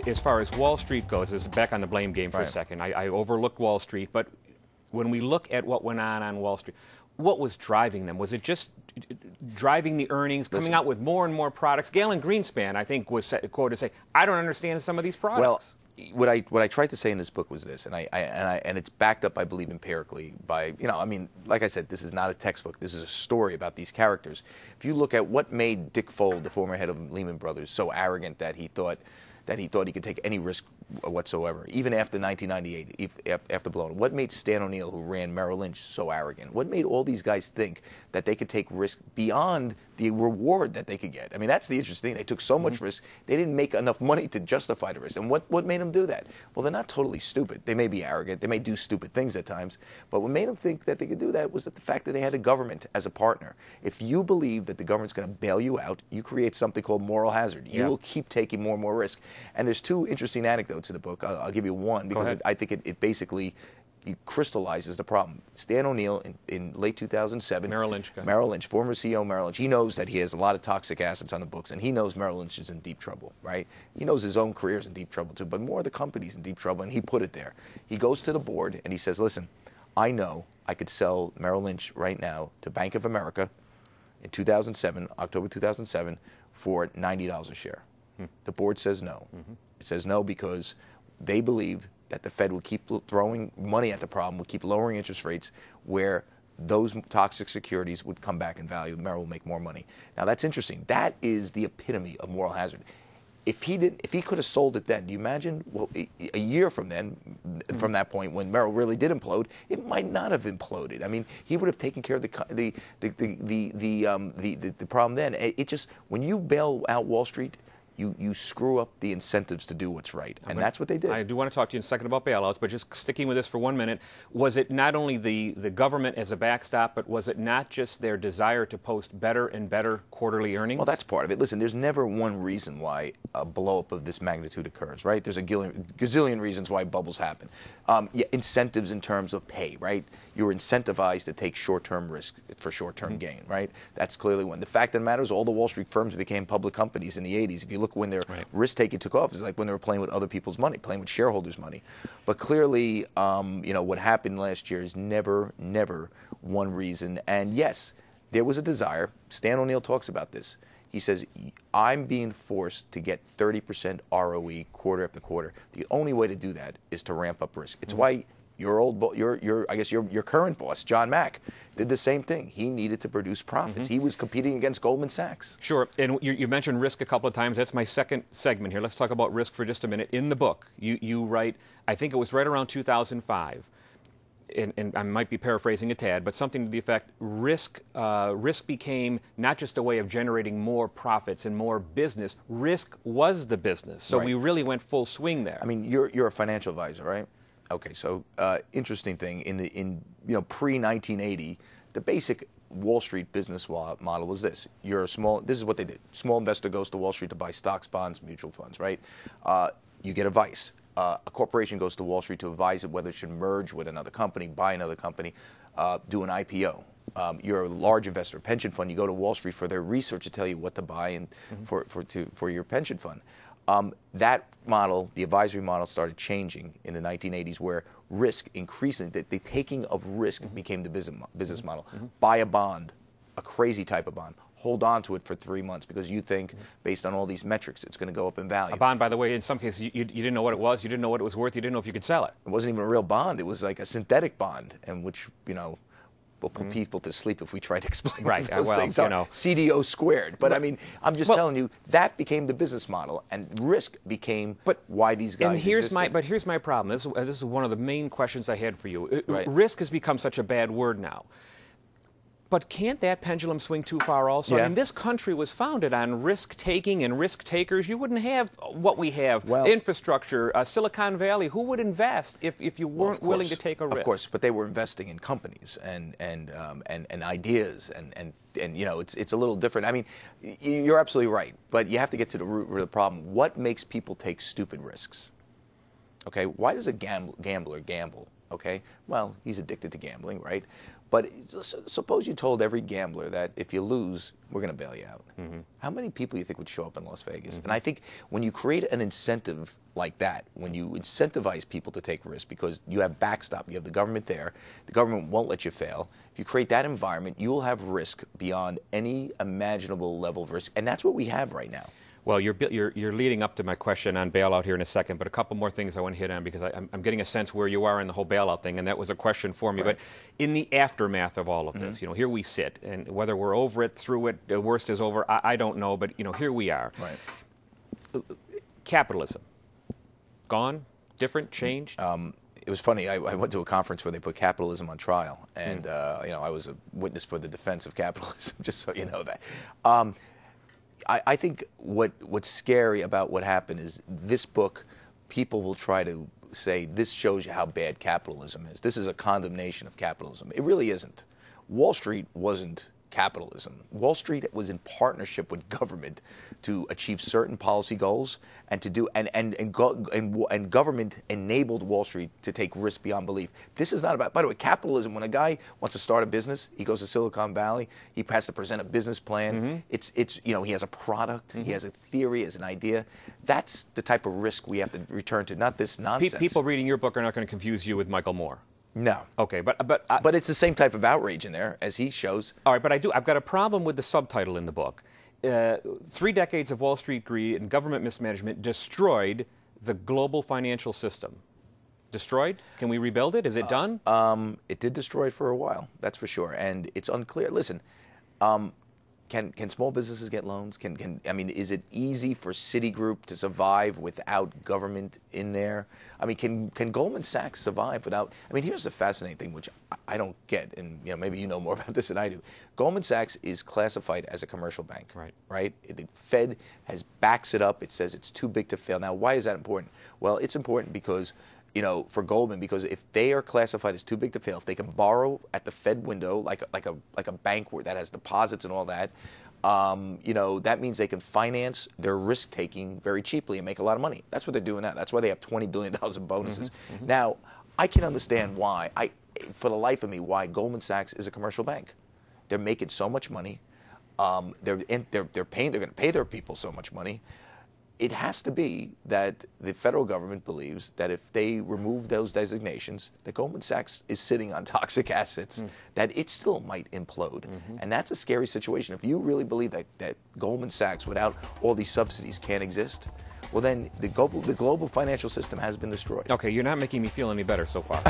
as far as Wall Street goes, this is back on the blame game for a second. I overlooked Wall Street, but when we look at what went on Wall Street, what was driving them? Was it just driving the earnings, coming out with more and more products? Galen Greenspan, I think, was quoted to say, "I don't understand some of these products." Well, what I tried to say in this book was this, and it's backed up, I believe, empirically by, I mean, like I said, this is not a textbook. This is a story about these characters. If you look at what made Dick Fuld, the former head of Lehman Brothers, so arrogant that he thought he could take any risk whatsoever, even after 1998, after blowing. What made Stan O'Neill, who ran Merrill Lynch, so arrogant? What made all these guys think that they could take risk beyond the reward that they could get? I mean, that's the interesting thing. They took so much risk, they didn't make enough money to justify the risk. And what made them do that? Well, they're not totally stupid. They may be arrogant. They may do stupid things at times. But what made them think that they could do that was the fact that they had a government as a partner. If you believe that the government's going to bail you out, you create something called moral hazard. You will keep taking more and more risk. And there's two interesting anecdotes in the book. I'll give you one because I think it basically crystallizes the problem. Stan O'Neill in late 2007, Merrill Lynch, former CEO of Merrill Lynch, he knows that he has a lot of toxic assets on the books, and he knows Merrill Lynch is in deep trouble, right? He knows his own career is in deep trouble too, but more of the company's in deep trouble, and he put it there. He goes to the board and he says, listen, I know I could sell Merrill Lynch right now to Bank of America in 2007, October 2007, for $90 a share. The board says no. It says no because they believed that the Fed would keep throwing money at the problem, would keep lowering interest rates, where those toxic securities would come back in value. Merrill will make more money. Now that's interesting. That is the epitome of moral hazard. If he could have sold it then, do you imagine? Well, a year from then, from that point when Merrill really did implode, it might not have imploded. I mean, he would have taken care of the problem then. It just, when you bail out Wall Street, you screw up the incentives to do what's right. And that's what they did. I do want to talk to you in a second about bailouts, but just sticking with this for 1 minute, was it not only the government as a backstop, but was it not just their desire to post better and better quarterly earnings? Well, that's part of it. Listen, there's never one reason why a blow-up of this magnitude occurs, right? There's a gazillion reasons why bubbles happen. Incentives in terms of pay, right? You're incentivized to take short-term risk for short-term gain, right? That's clearly one. The fact that matters, all the Wall Street firms became public companies in the 80s. If you look when their risk-taking took off, it's like when they were playing with other people's money, playing with shareholders' money. But clearly, what happened last year is never one reason. And yes, there was a desire. Stan O'Neill talks about this. He says, I'm being forced to get 30% ROE quarter after quarter. The only way to do that is to ramp up risk. It's why your current boss, John Mack, did the same thing. He needed to produce profits. He was competing against Goldman Sachs. Sure, and you mentioned risk a couple of times. That's my second segment here. Let's talk about risk for just a minute. In the book, you write, I think it was right around 2005, and I might be paraphrasing a tad, but something to the effect, risk became not just a way of generating more profits and more business. Risk was the business. So we really went full swing there. I mean, you're a financial advisor, right? Okay, so interesting thing, in pre-1980, the basic Wall Street business model was this. This is what they did. Small investor goes to Wall Street to buy stocks, bonds, mutual funds, right? You get advice. A corporation goes to Wall Street to advise it whether it should merge with another company, buy another company, do an IPO. You're a large investor, pension fund. You go to Wall Street for their research to tell you what to buy and for your pension fund. That model, the advisory model, started changing in the 1980s, where risk increasingly, the taking of risk became the business model. Buy a bond, a crazy type of bond. Hold on to it for 3 months because you think, based on all these metrics, it's going to go up in value. A bond, by the way, in some cases, you didn't know what it was, you didn't know what it was worth, you didn't know if you could sell it. It wasn't even a real bond. It was like a synthetic bond, and which, will put people to sleep if we try to explain those things. CDO squared. But I mean, I'm just telling you, that became the business model, and risk became why these guys existed. But here's my problem. This is one of the main questions I had for you. Risk has become such a bad word now. But can't that pendulum swing too far also? I mean, this country was founded on risk-taking and risk-takers. You wouldn't have what we have, infrastructure, Silicon Valley. Who would invest if you weren't willing to take a risk? Of course, but they were investing in companies and ideas, and it's a little different. I mean, you're absolutely right, but you have to get to the root of the problem. What makes people take stupid risks? Okay, why does a gambler gamble? Okay, well, he's addicted to gambling, right? But suppose you told every gambler that if you lose, we're going to bail you out. How many people do you think would show up in Las Vegas? And I think when you create an incentive like that, when you incentivize people to take risks because you have backstop, you have the government there, the government won't let you fail. If you create that environment, you'll have risk beyond any imaginable level of risk. And that's what we have right now. Well, you're leading up to my question on bailout here in a second, but a couple more things I want to hit on because I'm getting a sense where you are in the whole bailout thing, and that was a question for me. Right. But in the aftermath of all of this, here we sit, and whether we're over it, through it, the worst is over, I don't know, but here we are. Right. Capitalism, gone, different, changed? It was funny. I went to a conference where they put capitalism on trial, and I was a witness for the defense of capitalism, just so you know that. I think what's scary about what happened is this book, people will try to say this shows you how bad capitalism is. This is a condemnation of capitalism. It really isn't. Wall Street wasn't capitalism. Wall Street was in partnership with government to achieve certain policy goals and to do and government enabled Wall Street to take risks beyond belief. This is not about, by the way, capitalism. When a guy wants to start a business, he goes to Silicon Valley, he has to present a business plan. It's he has a product, he has a theory, has an idea. That's the type of risk we have to return to, not this nonsense. People reading your book are not going to confuse you with Michael Moore. No. Okay, but it's the same type of outrage in there as he shows. All right, but I've got a problem with the subtitle in the book. 3 decades of Wall Street greed and government mismanagement destroyed the global financial system. Destroyed? Can we rebuild it? Is it done? It did destroy it for a while, that's for sure, and it's unclear. Listen, can small businesses get loans? Is it easy for Citigroup to survive without government in there? Can Goldman Sachs survive without? Here's the fascinating thing, which I don't get, and maybe you know more about this than I do. Goldman Sachs is classified as a commercial bank, right? The Fed backs it up. It says it's too big to fail. Now, why is that important? Well, it's important because for Goldman, because if they are classified as too big to fail, if they can borrow at the Fed window like a bank that has deposits and all that, that means they can finance their risk taking very cheaply and make a lot of money. That's what they're doing now. That's why they have $20 billion in bonuses. Now, I can understand why. For the life of me, why Goldman Sachs is a commercial bank. They're making so much money. They're going to pay their people so much money. It has to be that the federal government believes that if they remove those designations, that Goldman Sachs is sitting on toxic assets, that it still might implode. And that's a scary situation. If you really believe that Goldman Sachs, without all these subsidies, can't exist, well then the global financial system has been destroyed. Okay, you're not making me feel any better so far.